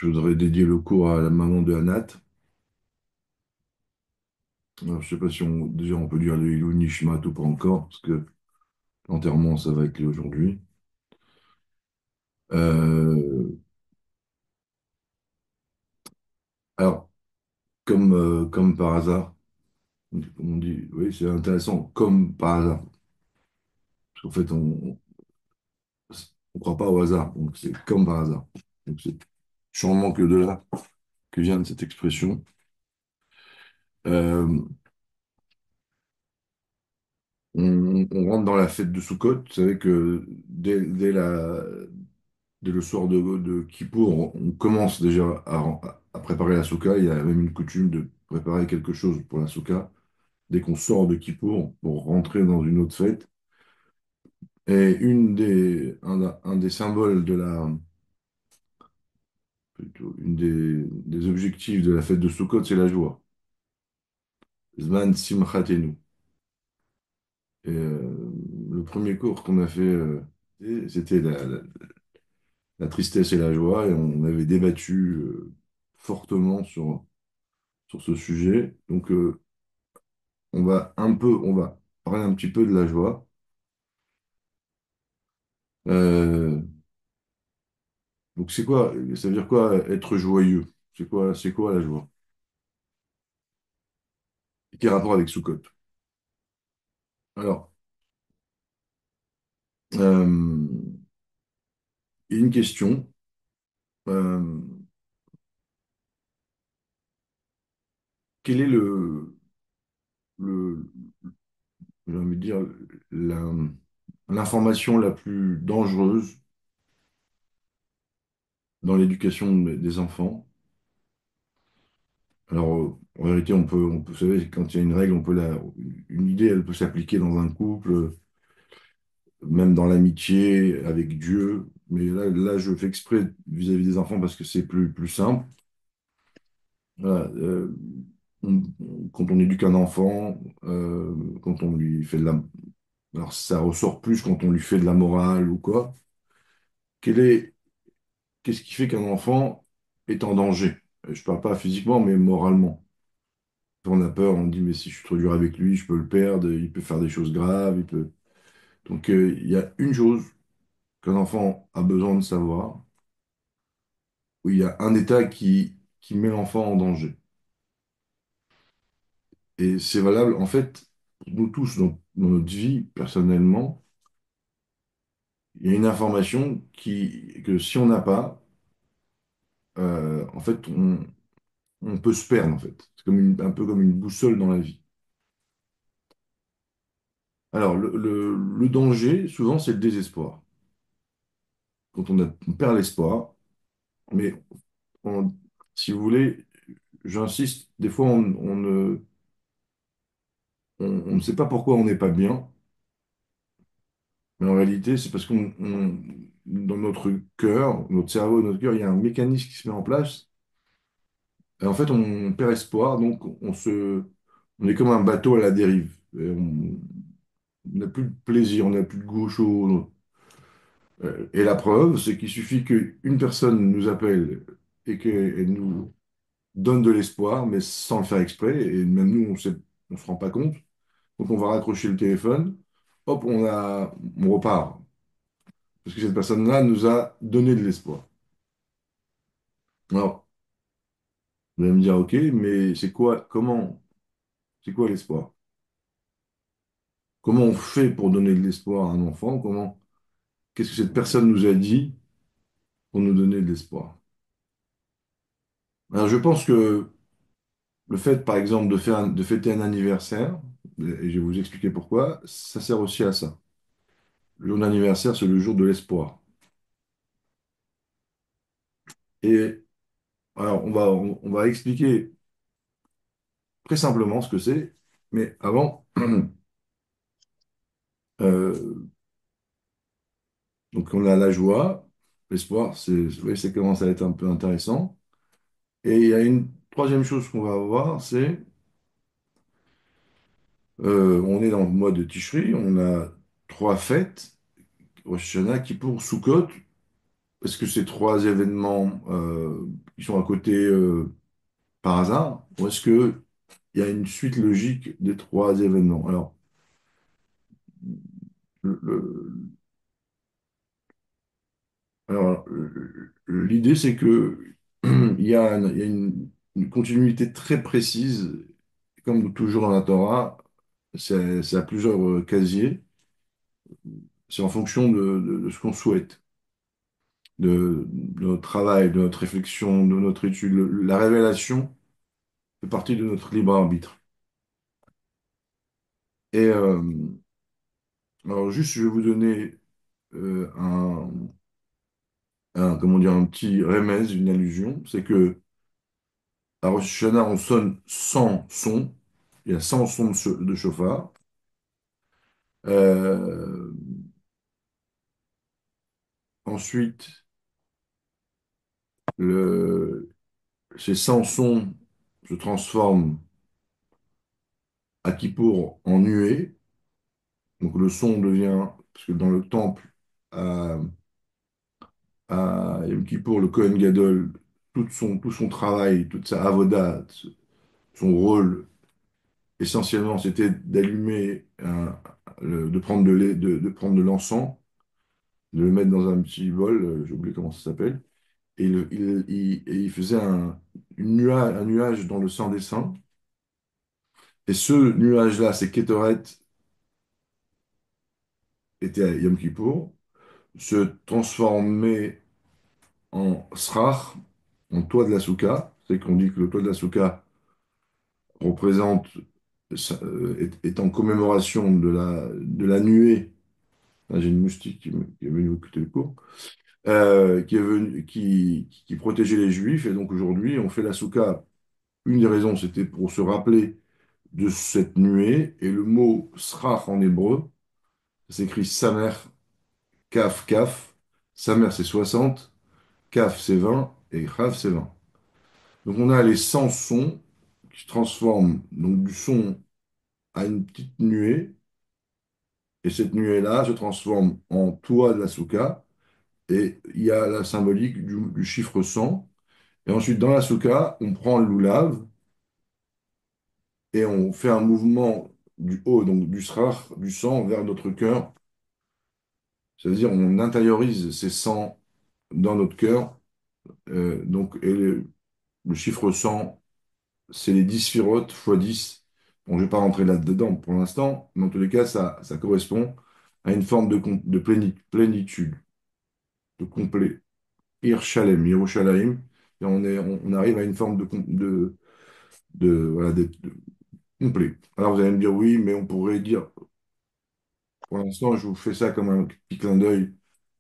Je voudrais dédier le cours à la maman de Anat. Alors, je sais pas si déjà on peut dire le Ilou Nishmat ou pas encore, parce que l'enterrement, ça va être lié aujourd'hui. Euh, alors, comme par hasard, on dit, oui, c'est intéressant, comme par hasard. Parce qu'en fait, on croit pas au hasard, donc c'est comme par hasard. Donc c'est sûrement que de là que vient cette expression. Euh, on rentre dans la fête de Sukkot. Vous savez que dès le soir de Kippour, on commence déjà à préparer la souka. Il y a même une coutume de préparer quelque chose pour la souka dès qu'on sort de Kippour pour rentrer dans une autre fête. Et un des symboles plutôt, des objectifs de la fête de Sukkot, c'est la joie. Zman Simchatenu. Et le premier cours qu'on a fait, c'était la tristesse et la joie, et on avait débattu fortement sur ce sujet. Donc, on va parler un petit peu de la joie. Euh, donc, c'est quoi, ça veut dire quoi être joyeux? C'est quoi la joie? Et quel rapport avec Sukkot? Alors, euh, il y a une question. Euh, Quel est le, j'ai envie de dire, la- l'information la plus dangereuse dans l'éducation des enfants? Alors, en vérité, vous savez, quand il y a une règle, une idée, elle peut s'appliquer dans un couple, même dans l'amitié, avec Dieu. Mais là, je fais exprès vis-à-vis des enfants parce que c'est plus simple. Voilà, quand on éduque un enfant, quand on lui fait de la... Alors, ça ressort plus quand on lui fait de la morale ou quoi. Quel est, qu'est-ce qui fait qu'un enfant est en danger? Je parle pas physiquement, mais moralement. On a peur, on dit, mais si je suis trop dur avec lui, je peux le perdre, il peut faire des choses graves, il peut... Donc, il y a une chose qu'un enfant a besoin de savoir, où il y a un état qui met l'enfant en danger. Et c'est valable, en fait, pour nous tous, dans notre vie, personnellement, il y a une information que si on n'a pas, en fait, on peut se perdre, en fait. C'est comme un peu comme une boussole dans la vie. Alors, le danger, souvent, c'est le désespoir. Quand on perd l'espoir, mais on- si vous voulez, j'insiste, des fois, on ne sait pas pourquoi on n'est pas bien. Mais en réalité, c'est parce dans notre cœur, notre cerveau, notre cœur, il y a un mécanisme qui se met en place. Et en fait, on perd espoir, donc on est comme un bateau à la dérive. Et on n'a plus de plaisir, on n'a plus de goût chaud. Et la preuve, c'est qu'il suffit qu'une personne nous appelle et qu'elle nous donne de l'espoir, mais sans le faire exprès. Et même nous, on se rend pas compte. Donc, on va raccrocher le téléphone. Hop, on repart. Parce que cette personne-là nous a donné de l'espoir. Alors, vous allez me dire, ok, mais c'est quoi l'espoir? Comment on fait pour donner de l'espoir à un enfant? Qu'est-ce que cette personne nous a dit pour nous donner de l'espoir? Alors, je pense que le fait, par exemple, de fêter un anniversaire, et je vais vous expliquer pourquoi, ça sert aussi à ça. Le jour d'anniversaire, c'est le jour de l'espoir. Et alors, on va expliquer très simplement ce que c'est, mais avant, euh, donc on a la joie, l'espoir, oui, ça commence à être un peu intéressant. Et il y a une troisième chose qu'on va voir, c'est on est dans le mois de Tishri, on a trois fêtes, Rosh Hashanah, Kippour, Sukkot, est-ce que ces trois événements qui sont à côté par hasard, ou est-ce que il y a une suite logique des trois événements? Alors, le- l'idée, c'est que il y a une continuité très précise, comme toujours dans la Torah, c'est à plusieurs casiers, c'est en fonction de ce qu'on souhaite, de notre travail, de notre réflexion, de notre étude. La révélation fait partie de notre libre arbitre. Et alors juste, je vais vous donner comment dire, un petit remède, une allusion, c'est que à Rosh Hashanah, on sonne 100 sons, il y a 100 sons de chauffard. Euh, ensuite, le, ces 100 sons se transforment à Kippour en nuée. Donc le son devient, parce que dans le temple, à, à Yom Kippour, le Kohen Gadol, tout son travail, toute sa avoda, son rôle, essentiellement, c'était d'allumer, de prendre de prendre de l'encens, de le mettre dans un petit bol, j'ai oublié comment ça s'appelle, et, et il faisait un nuage dans le sang des saints. Et ce nuage-là, ces Kétoret, était à Yom Kippour, se transformait en srach, en toit de la souka. C'est qu'on dit que le toit de la souka représente, est en commémoration de la nuée. Ah, j'ai une moustique qui est venue écouter le cours, qui est venu, qui protégeait les Juifs. Et donc aujourd'hui, on fait la souka. Une des raisons, c'était pour se rappeler de cette nuée. Et le mot srach en hébreu, ça s'écrit samer, kaf, kaf. Samer, c'est 60, kaf, c'est 20, et chaf, c'est 20. Donc on a les 100 sons qui se transforment donc du son à une petite nuée. Et cette nuée-là se transforme en toit de la souka. Et il y a la symbolique du chiffre 100. Et ensuite, dans la souka, on prend le loulav et on fait un mouvement du haut, donc du srach, du sang, vers notre cœur. C'est-à-dire, on intériorise ces 100 dans notre cœur. Donc, le chiffre 100, c'est les 10 sphirotes fois 10. Bon, je ne vais pas rentrer là-dedans pour l'instant, mais en tous les cas, ça correspond à une forme de plénitude, de complet. Ir Yerushalayim, et on arrive à une forme voilà, d'être complet. Alors vous allez me dire oui, mais on pourrait dire, pour l'instant, je vous fais ça comme un petit clin d'œil,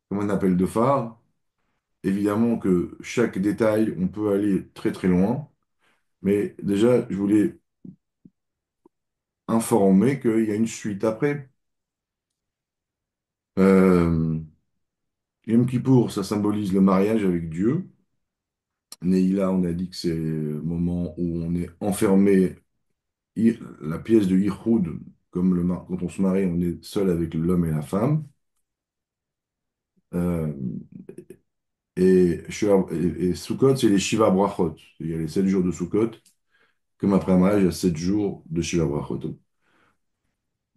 comme un appel de phare. Évidemment que chaque détail, on peut aller très très loin, mais déjà, je voulais informer qu'il y a une suite après. Euh, Yom Kippour, ça symbolise le mariage avec Dieu. Neïla, on a dit que c'est le moment où on est enfermé, la pièce de Yichud, comme quand on se marie, on est seul avec l'homme et la femme. Euh, et Sukkot, c'est les Shiva Brachot. Il y a les 7 jours de Sukkot, comme après un mariage, il y a 7 jours de Shiva Brachot.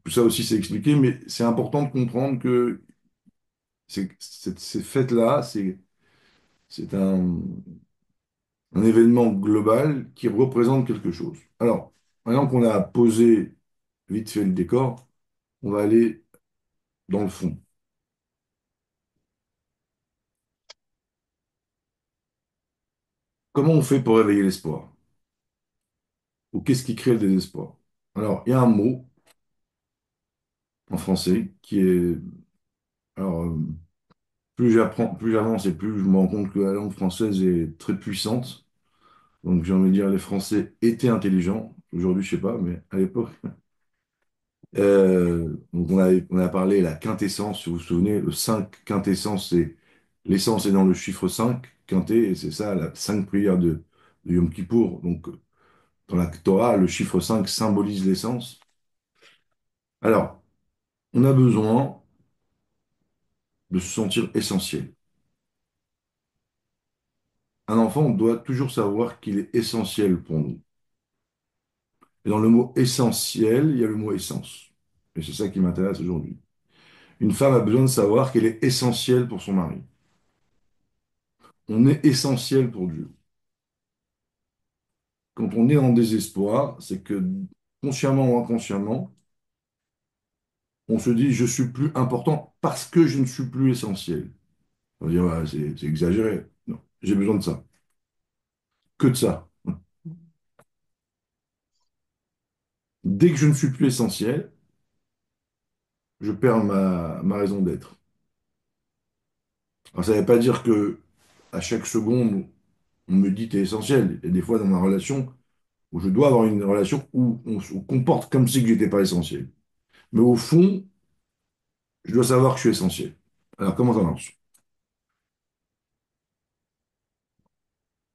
Tout ça aussi, c'est expliqué, mais c'est important de comprendre que ces fêtes-là, c'est un événement global qui représente quelque chose. Alors, maintenant qu'on a posé vite fait le décor, on va aller dans le fond. Comment on fait pour réveiller l'espoir? Ou qu'est-ce qui crée le désespoir? Alors, il y a un mot en français qui est... Alors, plus j'apprends, plus j'avance et plus je me rends compte que la langue française est très puissante. Donc, j'ai envie de dire, les Français étaient intelligents. Aujourd'hui, je sais pas, mais à l'époque. Donc, on a parlé de la quintessence, si vous vous souvenez, le 5 quintessence, c'est l'essence est dans le chiffre 5 quinté, et c'est ça, la 5 prières de Yom Kippour. Donc, dans la Torah, le chiffre 5 symbolise l'essence. Alors, on a besoin de se sentir essentiel. Un enfant doit toujours savoir qu'il est essentiel pour nous. Et dans le mot essentiel, il y a le mot essence. Et c'est ça qui m'intéresse aujourd'hui. Une femme a besoin de savoir qu'elle est essentielle pour son mari. On est essentiel pour Dieu. Quand on est en désespoir, c'est que consciemment ou inconsciemment, on se dit je suis plus important parce que je ne suis plus essentiel. On va dire ouais, c'est exagéré. Non, j'ai besoin de ça. Que de ça. Dès que je ne suis plus essentiel, je perds ma raison d'être. Alors, ça ne veut pas dire que à chaque seconde, on me dit t'es essentiel. Il y a des fois dans ma relation où je dois avoir une relation où on se comporte comme si je n'étais pas essentiel. Mais au fond, je dois savoir que je suis essentiel. Alors, comment ça marche?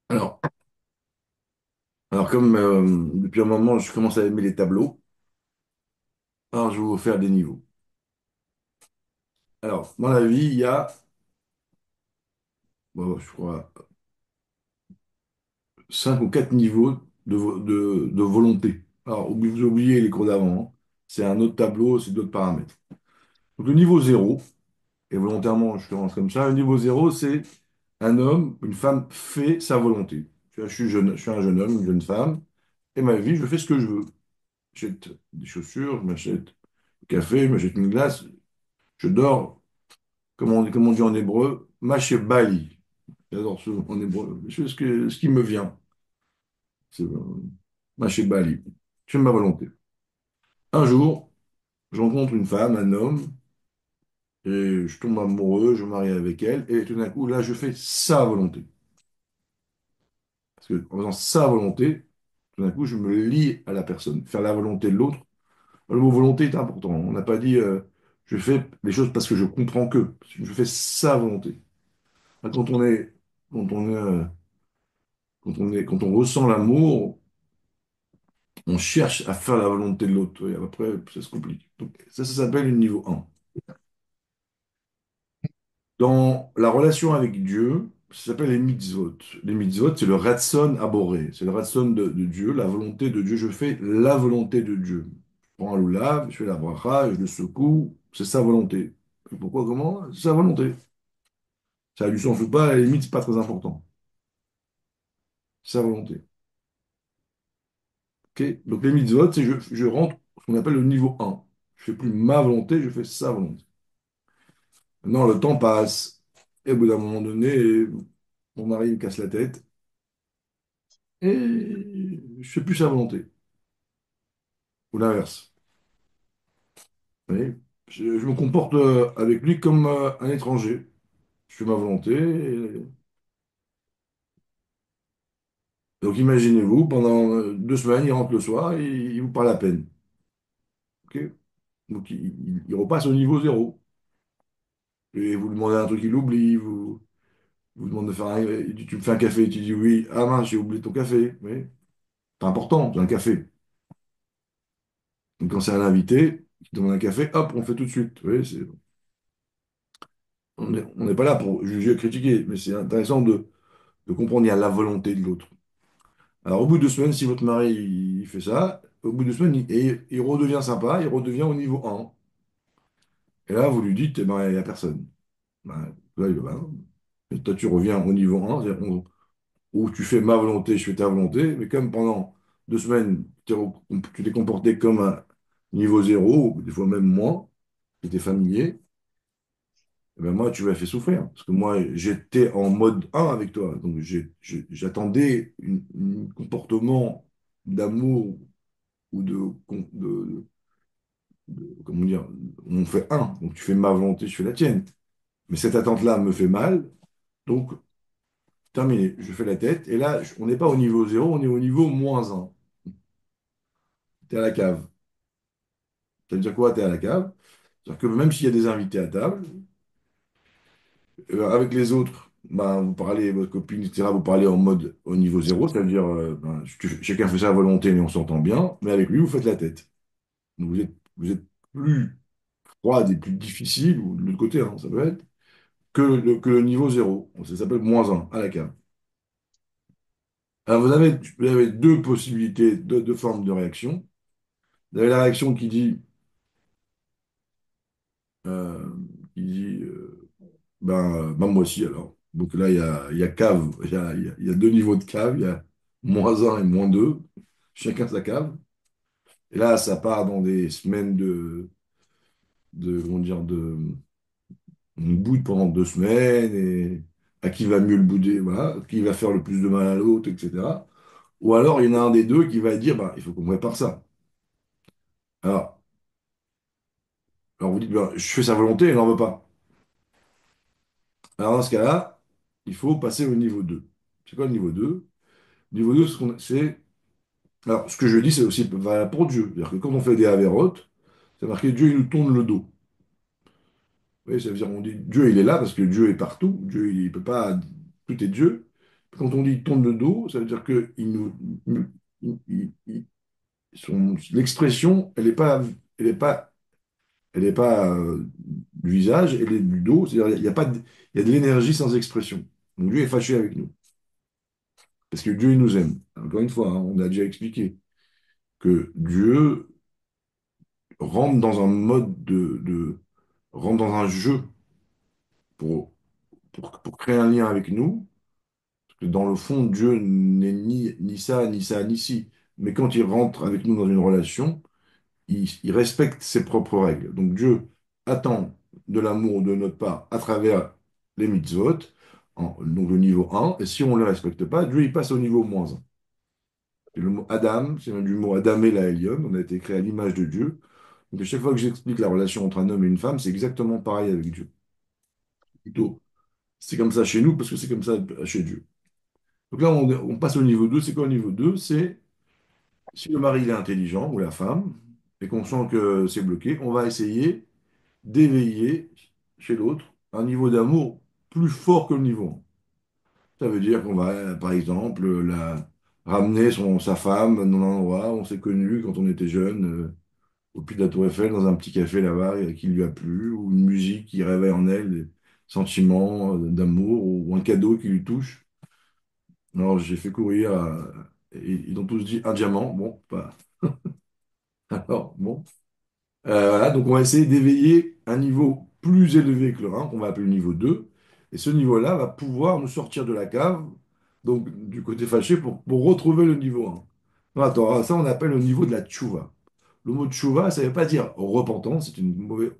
Alors, alors comme depuis un moment, je commence à aimer les tableaux, alors je vais vous faire des niveaux. Alors, dans la vie, il y a, bon, je crois, 5 ou 4 niveaux de volonté. Alors, vous oubliez les cours d'avant, hein. C'est un autre tableau, c'est d'autres paramètres. Donc, le niveau zéro, et volontairement, je commence comme ça, le niveau zéro, c'est un homme, une femme fait sa volonté. Tu vois, je suis un jeune homme, une jeune femme, et ma vie, je fais ce que je veux. J'achète des chaussures, je m'achète du café, je m'achète une glace, je dors, comme on dit en hébreu, maché bali. J'adore ce mot en hébreu. Je fais ce qui me vient. C'est maché bali. Je fais ma volonté. Un jour, je rencontre une femme, un homme, et je tombe amoureux, je me marie avec elle, et tout d'un coup, là, je fais sa volonté. Parce que en faisant sa volonté, tout d'un coup, je me lie à la personne. Faire la volonté de l'autre. Le mot volonté est important. On n'a pas dit je fais les choses parce que je comprends que. Je fais sa volonté. Quand on est, quand on est, quand on ressent l'amour, on cherche à faire la volonté de l'autre. Et après, ça se complique. Donc, ça s'appelle le niveau 1. Dans la relation avec Dieu, ça s'appelle les mitzvot. Les mitzvot, c'est le ratson aboré. C'est le ratson de Dieu, la volonté de Dieu. Je fais la volonté de Dieu. Je prends un loulav, je fais la bracha, je le secoue. C'est sa volonté. Et pourquoi, comment? C'est sa volonté. Ça a du sens ou pas, à la limite, c'est pas très important. Sa volonté. Ok. Donc les mitzvot, c'est je rentre ce qu'on appelle le niveau 1. Je fais plus ma volonté, je fais sa volonté. Maintenant, le temps passe. Et au bout d'un moment donné, mon mari me casse la tête. Et je fais plus sa volonté. Ou l'inverse. Vous voyez. Je me comporte avec lui comme un étranger. Je fais ma volonté. Donc imaginez-vous, pendant 2 semaines, il rentre le soir et il vous parle à peine. Ok. Donc il repasse au niveau zéro. Et vous demandez un truc, il oublie. Vous demandez de faire il dit, tu me fais un café, tu dis oui. Ah mince, j'ai oublié ton café. Oui. C'est important, c'est un café. Donc quand c'est un invité qui demande un café, hop, on fait tout de suite. Oui, on n'est pas là pour juger, critiquer, mais c'est intéressant de comprendre il y a la volonté de l'autre. Alors au bout de 2 semaines, si votre mari il fait ça, au bout de 2 semaines, il redevient sympa, il redevient au niveau 1. Et là, vous lui dites, eh ben, il n'y a personne. Ben, là, il va, ben, et toi, tu reviens au niveau 1, c'est-à-dire où tu fais ma volonté, je fais ta volonté, mais comme pendant 2 semaines, tu t'es comporté comme un niveau zéro, ou des fois même moins, tu étais familier, eh ben moi, tu m'as fait souffrir. Parce que moi, j'étais en mode 1 avec toi. Donc, j'attendais un comportement d'amour ou comment dire, on fait un. Donc, tu fais ma volonté, je fais la tienne. Mais cette attente-là me fait mal. Donc, terminé. Je fais la tête. Et là, on n'est pas au niveau zéro, on est au niveau -1. T'es à la cave. Ça veut dire quoi, t'es à la cave? C'est-à-dire que même s'il y a des invités à table, avec les autres, ben, vous parlez, votre copine, etc., vous parlez en mode au niveau zéro, c'est-à-dire ben, chacun fait sa volonté, mais on s'entend bien, mais avec lui, vous faites la tête. Donc vous êtes plus froide et plus difficile, ou de l'autre côté, hein, ça peut être, que le niveau zéro. Ça s'appelle -1 à la cave. Alors vous avez deux possibilités, deux formes de réaction. Vous avez la réaction euh, qui dit ben moi aussi alors. Donc là, il y a cave, il y a deux niveaux de cave, il y a -1 et -2, chacun sa cave. Et là, ça part dans des semaines comment dire, on boude pendant 2 semaines, et à qui va mieux le bouder, voilà, qui va faire le plus de mal à l'autre, etc. Ou alors, il y en a un des deux qui va dire, bah, il faut qu'on prépare ça. Alors, alors vous dites, ben, je fais sa volonté, elle n'en veut pas. Alors dans ce cas-là, il faut passer au niveau 2. C'est quoi le niveau 2? Niveau 2, alors, ce que je dis, c'est aussi valable pour Dieu. C'est-à-dire que quand on fait des avérotes, c'est marqué Dieu, il nous tourne le dos. Vous voyez, ça veut dire, on dit Dieu, il est là parce que Dieu est partout. Dieu, il peut pas. Tout est Dieu. Quand on dit il tourne le dos, ça veut dire que l'expression, elle est pas du visage, elle est du dos. C'est-à-dire, il y a pas il y a de l'énergie sans expression. Donc Dieu est fâché avec nous. Parce que Dieu, il nous aime. Encore une fois, hein, on a déjà expliqué que Dieu rentre dans un mode rentre dans un jeu pour, pour créer un lien avec nous. Parce que dans le fond, Dieu n'est ni ça, ni ça, ni ci. Mais quand il rentre avec nous dans une relation, il respecte ses propres règles. Donc Dieu attend de l'amour de notre part à travers les mitzvot, donc le niveau 1. Et si on ne le respecte pas, Dieu il passe au niveau -1. Et le mot Adam, c'est même du mot Adamé la Elion, on a été créé à l'image de Dieu. Donc à chaque fois que j'explique la relation entre un homme et une femme, c'est exactement pareil avec Dieu. Plutôt, c'est comme ça chez nous parce que c'est comme ça chez Dieu. Donc là, on passe au niveau 2. C'est quoi le niveau 2? C'est si le mari il est intelligent ou la femme et qu'on sent que c'est bloqué, on va essayer d'éveiller chez l'autre un niveau d'amour plus fort que le niveau 1. Ça veut dire qu'on va, par exemple, ramener sa femme dans un endroit où on s'est connu quand on était jeune, au pied de la Tour Eiffel, dans un petit café là-bas qui lui a plu, ou une musique qui réveille en elle des sentiments d'amour, ou un cadeau qui lui touche. Alors j'ai fait courir, et ils ont tous dit un diamant. Bon, pas. Alors, bon. Voilà, donc on va essayer d'éveiller un niveau plus élevé que le 1, qu'on va appeler le niveau 2. Et ce niveau-là va pouvoir nous sortir de la cave, donc du côté fâché, pour retrouver le niveau 1. Non, attends, ça on appelle le niveau de la tchouva. Le mot tchouva, ça ne veut pas dire repentance, c'est une mauvaise.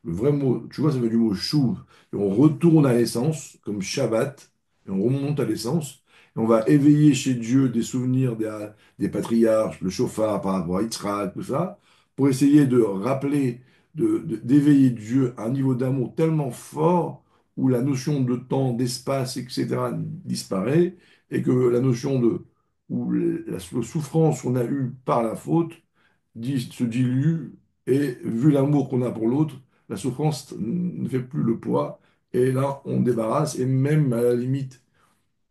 Le vrai mot, tu vois, ça vient du mot chouv. Et on retourne à l'essence, comme Shabbat, et on remonte à l'essence. Et on va éveiller chez Dieu des souvenirs des patriarches, le chauffard par rapport à Yitzhak, tout ça, pour essayer de rappeler, d'éveiller Dieu à un niveau d'amour tellement fort où la notion de temps, d'espace, etc. disparaît, et que la notion où la souffrance qu'on a eue par la faute se dilue, et vu l'amour qu'on a pour l'autre, la souffrance ne fait plus le poids, et là on débarrasse, et même à la limite,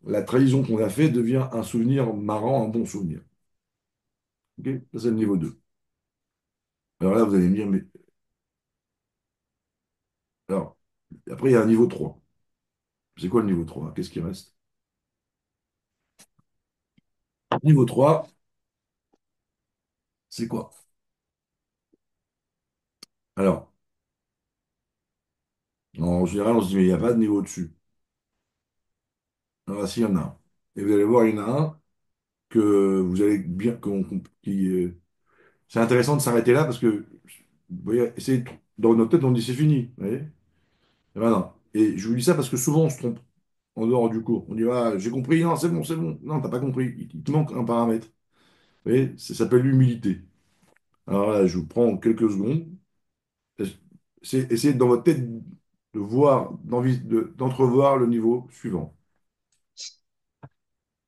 la trahison qu'on a fait devient un souvenir marrant, un bon souvenir. Ok. Ça, c'est le niveau 2. Alors là, vous allez me dire, mais alors, après, il y a un niveau 3. C'est quoi le niveau 3? Qu'est-ce qui reste? Niveau 3, c'est quoi? Alors, en général, on se dit, mais il n'y a pas de niveau dessus. Alors, s'il y en a un. Et vous allez voir, il y en a un que vous allez bien, c'est intéressant de s'arrêter là parce que, vous voyez, dans notre tête, on dit c'est fini. Vous voyez? Et ben non. Et je vous dis ça parce que souvent, on se trompe en dehors du cours. On dit, ah, j'ai compris, non, c'est bon, c'est bon. Non, t'as pas compris. Il te manque un paramètre. Vous voyez? Ça s'appelle l'humilité. Alors là, je vous prends quelques secondes. Essayez dans votre tête de voir, d'entrevoir le niveau suivant.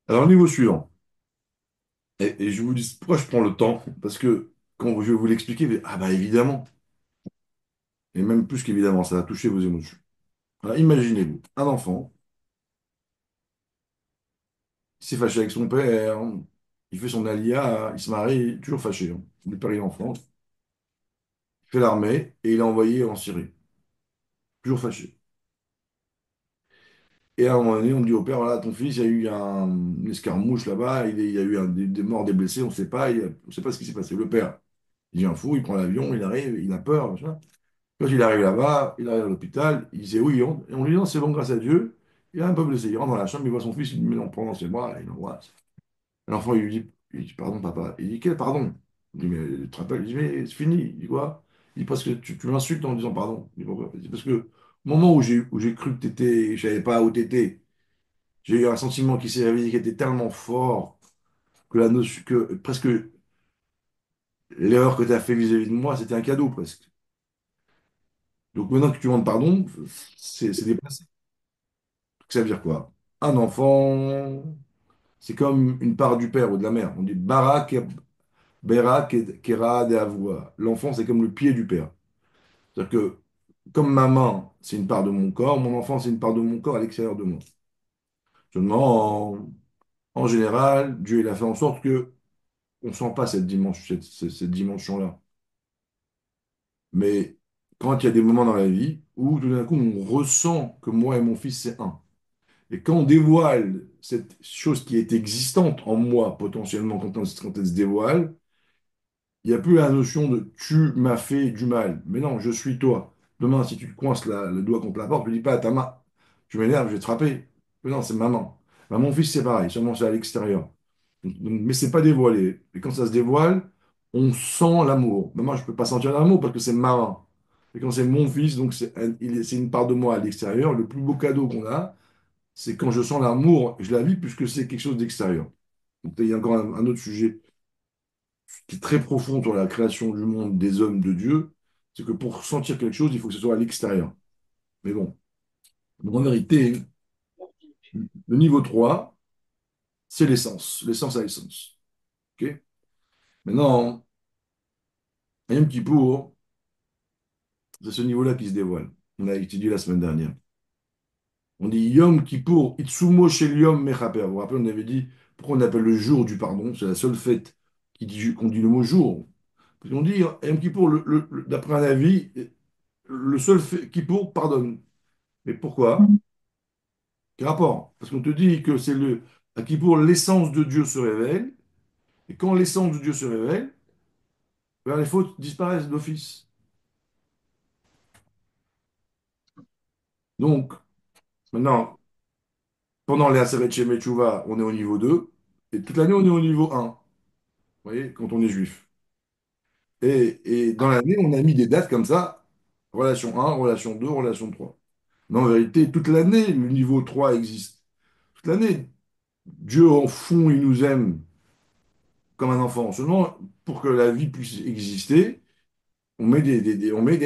Alors, le niveau suivant. Et je vous dis pourquoi je prends le temps. Parce que quand je vais vous l'expliquer, ah bah évidemment. Et même plus qu'évidemment, ça va toucher vos émotions. Alors, imaginez-vous, un enfant, il s'est fâché avec son père, il fait son alia, il se marie, toujours fâché. Le père, il est en France, il fait l'armée et il est envoyé en Syrie, toujours fâché. Et à un moment donné, on dit au père, voilà, ton fils, il y a eu une escarmouche là-bas, il y a eu des morts, des blessés, on ne sait pas, on sait pas ce qui s'est passé. Le père, il devient fou, il prend l'avion, il arrive, il a peur, machin. Quand il arrive là-bas, il arrive à l'hôpital, il disait oui, et on lui dit non, c'est bon, grâce à Dieu. Il a un peu blessé. Il rentre dans la chambre, il voit son fils, il le met dans ses bras, il l'embrasse. L'enfant, il dit pardon, papa. Il dit quel pardon? Il dit mais tu te rappelles? Il dit mais c'est fini. Il dit quoi? Il dit parce que tu m'insultes en disant pardon. Il dit pourquoi? Il dit parce que au moment où j'ai cru que t'étais, je savais pas où t'étais, j'ai eu un sentiment qui s'est réveillé qui était tellement fort que la notion, que presque l'erreur que tu as fait vis-à-vis de moi, c'était un cadeau presque. Donc maintenant que tu demandes pardon, c'est déplacé. Ça veut dire quoi? Un enfant, c'est comme une part du père ou de la mère. On dit Barak, Berak, Kera, de Avua. L'enfant, c'est comme le pied du père. C'est-à-dire que, comme ma main, c'est une part de mon corps, mon enfant, c'est une part de mon corps à l'extérieur de moi. Seulement, en général, Dieu, il a fait en sorte que on ne sent pas cette dimension-là. Mais quand il y a des moments dans la vie où tout d'un coup, on ressent que moi et mon fils, c'est un. Et quand on dévoile cette chose qui est existante en moi, potentiellement, quand elle se dévoile, il n'y a plus la notion de tu m'as fait du mal. Mais non, je suis toi. Demain, si tu te coinces le doigt contre la porte, ne dis pas à ta main, tu m'énerves, je vais te frapper. Mais non, c'est maman. Ben, mon fils, c'est pareil, seulement c'est à l'extérieur. Mais c'est pas dévoilé. Et quand ça se dévoile, on sent l'amour. Mais moi, je ne peux pas sentir l'amour parce que c'est maman. Et quand c'est mon fils, donc c'est une part de moi à l'extérieur. Le plus beau cadeau qu'on a, c'est quand je sens l'amour, je la vis puisque c'est quelque chose d'extérieur. Donc, il y a encore un autre sujet qui est très profond sur la création du monde, des hommes, de Dieu, c'est que pour sentir quelque chose, il faut que ce soit à l'extérieur. Mais bon, donc en vérité, le niveau 3 c'est l'essence à l'essence. Ok. Maintenant, Yom Kippour, c'est ce niveau-là qui se dévoile. On a étudié la semaine dernière. On dit Yom Kippour, Itsumo Shel Yom Mechaper. Vous vous rappelez, on avait dit pourquoi on appelle le jour du pardon, c'est la seule fête qu'on dit le mot jour. Parce qu'on dit Yom Kippour, d'après un avis, le seul fait, Kippour pardonne. Mais pourquoi? Quel rapport? Parce qu'on te dit que c'est à Kippour, l'essence de Dieu se révèle, et quand l'essence de Dieu se révèle, ben, les fautes disparaissent d'office. Donc, maintenant, pendant les Aseret Shemet Teshuvah, on est au niveau 2, et toute l'année, on est au niveau 1, vous voyez, quand on est juif. Et dans l'année, on a mis des dates comme ça, relation 1, relation 2, relation 3. Mais en vérité, toute l'année, le niveau 3 existe. Toute l'année, Dieu, en fond, il nous aime comme un enfant. Seulement, pour que la vie puisse exister, on met on met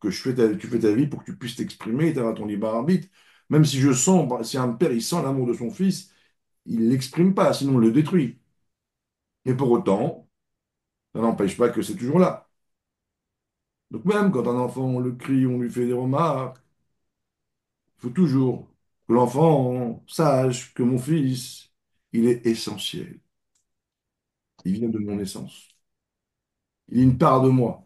que tu fais ta vie pour que tu puisses t'exprimer, tu as ton libre arbitre. Même si je sens, si un père il sent l'amour de son fils, il ne l'exprime pas, sinon on le détruit. Et pour autant, ça n'empêche pas que c'est toujours là. Donc même quand un enfant, on le crie, on lui fait des remarques, il faut toujours que l'enfant sache que mon fils, il est essentiel. Il vient de mon essence. Il est une part de moi.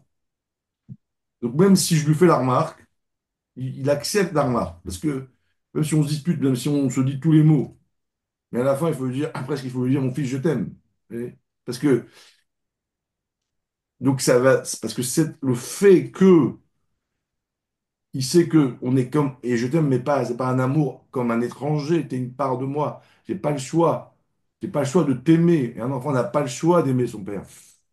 Donc même si je lui fais la remarque, il accepte la remarque. Parce que même si on se dispute, même si on se dit tous les mots, mais à la fin, il faut lui dire, presque il faut lui dire, mon fils, je t'aime. Et- Parce que, donc ça va, c'est parce que c'est le fait que il sait que on est comme, et je t'aime, mais pas, c'est pas un amour comme un étranger, t'es une part de moi. J'ai pas le choix. J'ai pas le choix de t'aimer. Et un enfant n'a pas le choix d'aimer son père.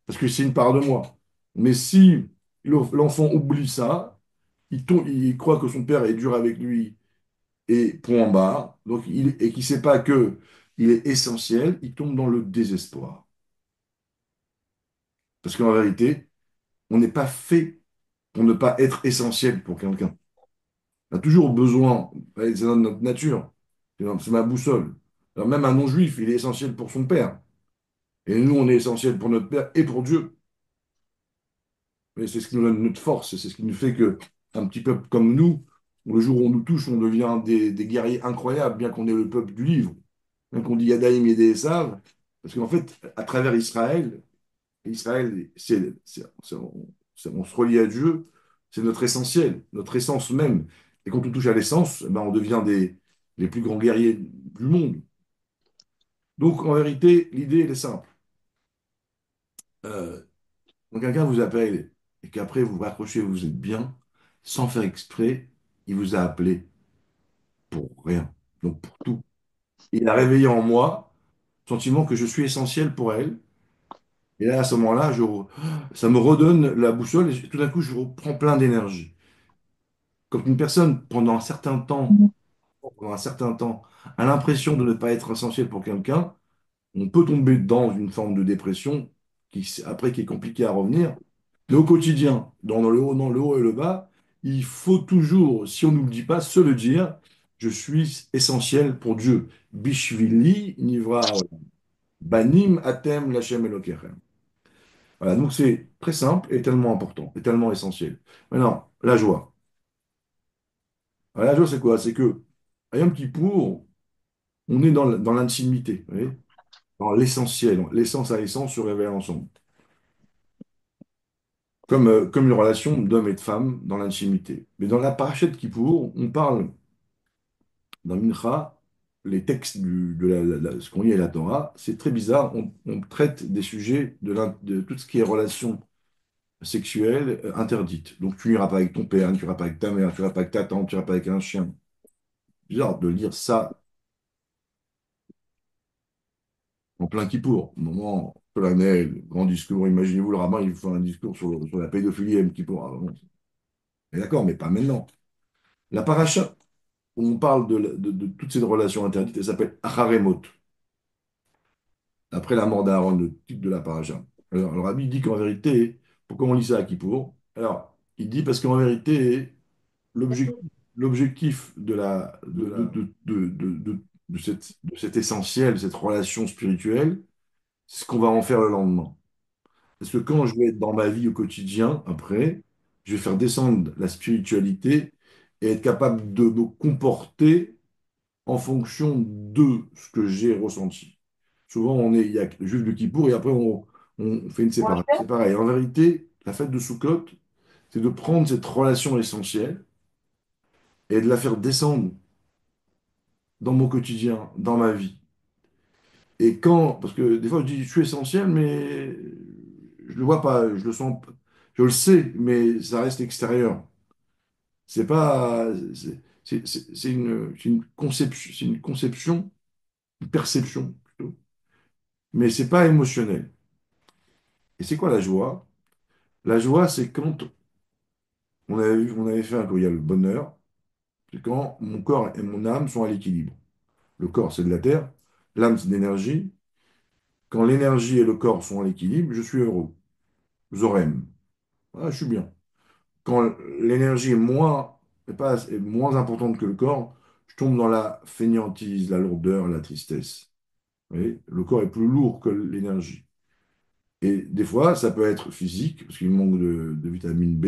Parce que c'est une part de moi. Mais si l'enfant oublie ça, il croit que son père est dur avec lui et point en bas, donc et qui ne sait pas que il est essentiel, il tombe dans le désespoir. Parce qu'en vérité, on n'est pas fait pour ne pas être essentiel pour quelqu'un. On a toujours besoin, ouais, c'est dans notre nature, c'est ma boussole. Alors même un non-juif, il est essentiel pour son père. Et nous, on est essentiel pour notre père et pour Dieu. Et c'est ce qui nous donne notre force, c'est ce qui nous fait que un petit peuple comme nous, le jour où on nous touche, on devient des guerriers incroyables, bien qu'on ait le peuple du livre. Même qu'on dit Yadaïm, Yedé Esav, parce qu'en fait, à travers Israël, on se relie à Dieu, c'est notre essentiel, notre essence même. Et quand on touche à l'essence, eh ben, on devient les plus grands guerriers du monde. Donc, en vérité, l'idée, elle est simple. Euh, Quand quelqu'un vous appelle et qu'après vous raccrochez, vous êtes bien, sans faire exprès, il vous a appelé pour rien, donc pour tout. Il a réveillé en moi le sentiment que je suis essentiel pour elle. Et là, à ce moment-là, ça me redonne la boussole et tout d'un coup, je reprends plein d'énergie. Quand une personne, pendant un certain temps, a l'impression de ne pas être essentiel pour quelqu'un, on peut tomber dans une forme de dépression après qui est compliquée à revenir. Mais au quotidien, dans le haut et le bas, il faut toujours, si on ne nous le dit pas, se le dire, je suis essentiel pour Dieu. Bishvili nivra haolam. Banim atem lachem elokechem. Voilà, donc c'est très simple et tellement important, et tellement essentiel. Maintenant, la joie. Alors, la joie, c'est quoi? C'est que, à Yom Kippour, on est dans l'intimité, vous voyez, dans l'essentiel. L'essence à l'essence se révèle ensemble. Comme une relation d'homme et de femme dans l'intimité. Mais dans la parachète Kippour, on parle dans Mincha, les textes ce qu'on lit à la Torah, c'est très bizarre. On traite des sujets de tout ce qui est relation sexuelle interdite. Donc tu n'iras pas avec ton père, tu n'iras pas avec ta mère, tu n'iras pas avec ta tante, tu n'iras pas avec un chien. Bizarre de lire ça en plein Kippour, moment solennel, grand discours. Imaginez-vous le rabbin, il fait un discours sur la pédophilie à Yom Kippour. Ah, bon, mais d'accord, mais pas maintenant. La paracha, où on parle de toutes ces relations interdites, elle s'appelle Acharemot, après la mort d'Aaron, le titre de la paracha. Alors, le rabbi dit qu'en vérité, pourquoi on lit ça à Kippour? Alors, il dit parce qu'en vérité, l'objectif, l'objectif de cet essentiel, cette relation spirituelle, c'est ce qu'on va en faire le lendemain. Parce que quand je vais être dans ma vie au quotidien, après, je vais faire descendre la spiritualité et être capable de me comporter en fonction de ce que j'ai ressenti. Souvent, il y a juste le Kippour et après, on fait une séparation. C'est pareil. En vérité, la fête de Soukhot, c'est de prendre cette relation essentielle et de la faire descendre dans mon quotidien, dans ma vie. Et parce que des fois, je dis, je suis essentiel, mais je le vois pas, je le sens, je le sais, mais ça reste extérieur. C'est pas, c'est une conception, une perception plutôt, mais c'est pas émotionnel. Et c'est quoi la joie? La joie, c'est quand on avait fait un il y a le bonheur, c'est quand mon corps et mon âme sont à l'équilibre. Le corps, c'est de la terre, l'âme, c'est de l'énergie. Quand l'énergie et le corps sont à l'équilibre, je suis heureux. Zorem. Ah, je suis bien. Quand l'énergie est moins importante que le corps, je tombe dans la fainéantise, la lourdeur, la tristesse. Vous voyez, le corps est plus lourd que l'énergie. Et des fois, ça peut être physique, parce qu'il manque de vitamine B.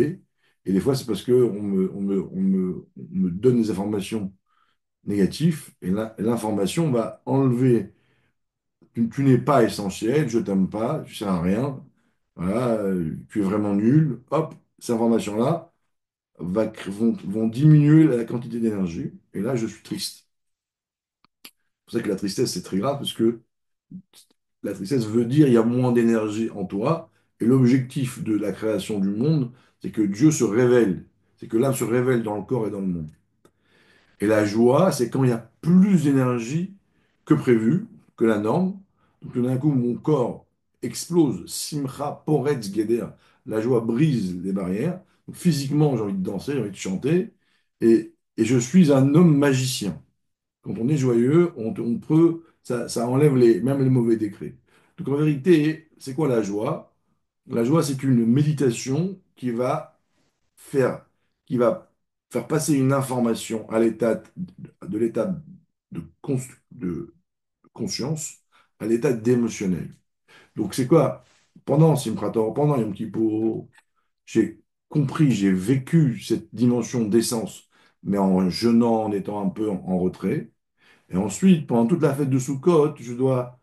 Et des fois, c'est parce qu'on on me donne des informations négatives. Et l'information va enlever. Tu n'es pas essentiel, je t'aime pas, tu sers à rien. Voilà, tu es vraiment nul. Hop, ces informations-là vont diminuer la quantité d'énergie. Et là, je suis triste. C'est pour ça que la tristesse, c'est très grave, parce que la tristesse veut dire il y a moins d'énergie en toi. Et l'objectif de la création du monde, c'est que Dieu se révèle. C'est que l'âme se révèle dans le corps et dans le monde. Et la joie, c'est quand il y a plus d'énergie que prévu, que la norme. Donc tout d'un coup, mon corps explose. Simcha poretz geder. La joie brise les barrières. Donc, physiquement, j'ai envie de danser, j'ai envie de chanter. Et je suis un homme magicien. Quand on est joyeux, on peut, ça enlève même les mauvais décrets. Donc en vérité, c'est quoi la joie? La joie, c'est une méditation faire, qui va faire passer une information à l'état de conscience à l'état d'émotionnel. Donc c'est quoi? Pendant Simchat Torah, pendant Yom Kippour, j'ai compris, j'ai vécu cette dimension d'essence, mais en jeûnant, en étant un peu en retrait. Et ensuite, pendant toute la fête de Sukkot, je dois,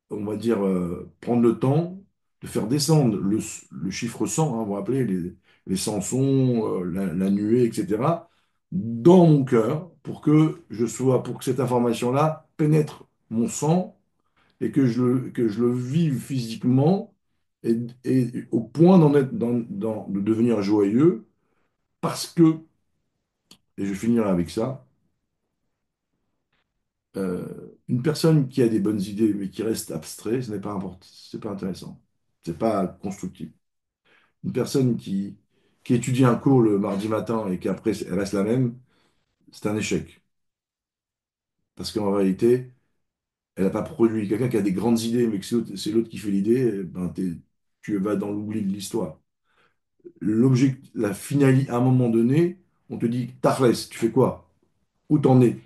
on va dire, prendre le temps de faire descendre le chiffre 100, hein, vous vous rappelez, les 100 sons, la nuée, etc., dans mon cœur, pour que cette information-là pénètre mon sang et que je le vive physiquement et au point de devenir joyeux parce que, et je finirai avec ça, une personne qui a des bonnes idées mais qui reste abstrait, ce n'est pas important, c'est pas intéressant, c'est pas constructif. Une personne qui étudie un cours le mardi matin et qu'après elle reste la même, c'est un échec. Parce qu'en réalité, elle n'a pas produit. Quelqu'un qui a des grandes idées, mais que c'est l'autre qui fait l'idée, ben tu vas dans l'oubli de l'histoire. La finalité, à un moment donné, on te dit, Tafres, tu fais quoi? Où t'en es?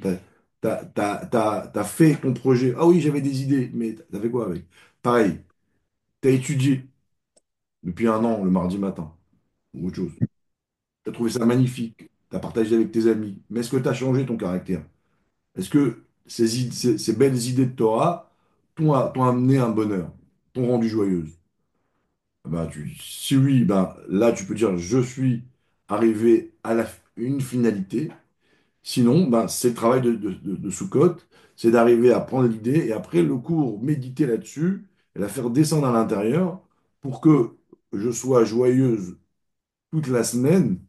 T'as fait ton projet. Ah oui, j'avais des idées, mais t'as fait quoi avec? Pareil, t'as étudié depuis un an le mardi matin, ou autre chose. T'as trouvé ça magnifique, t'as partagé avec tes amis. Mais est-ce que t'as changé ton caractère? Est-ce que ces belles idées de Torah t'ont amené un bonheur, t'ont rendu joyeuse? Bah, si oui, ben, là, tu peux dire, je suis arrivé à une finalité. Sinon, ben, c'est le travail de Soukhot, c'est d'arriver à prendre l'idée et après le cours, méditer là-dessus et la faire descendre à l'intérieur pour que je sois joyeuse toute la semaine,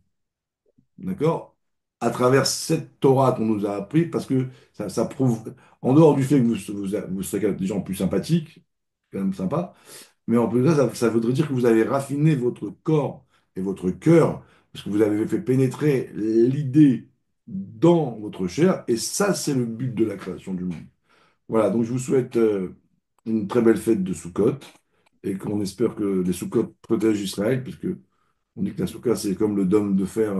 d'accord? À travers cette Torah qu'on nous a appris, parce que ça prouve, en dehors du fait que vous serez des gens plus sympathiques, quand même sympa, mais en plus de ça, ça voudrait dire que vous avez raffiné votre corps et votre cœur, parce que vous avez fait pénétrer l'idée dans votre chair, et ça, c'est le but de la création du monde. Voilà, donc je vous souhaite une très belle fête de Sukkot, et qu'on espère que les Sukkot protègent Israël, parce que on dit que la Soukha, c'est comme le dôme de fer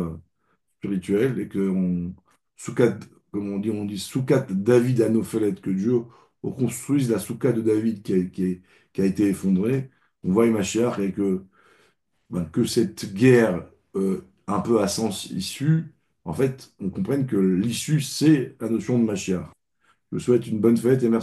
spirituel, et que Soukhat, comme on dit Soukhat David Anophelet, que Dieu reconstruise la Soukha de David qui a été effondrée. On voit Mashiach et que cette guerre un peu à sens issu, en fait, on comprenne que l'issue, c'est la notion de Mashiach. Je vous souhaite une bonne fête et merci.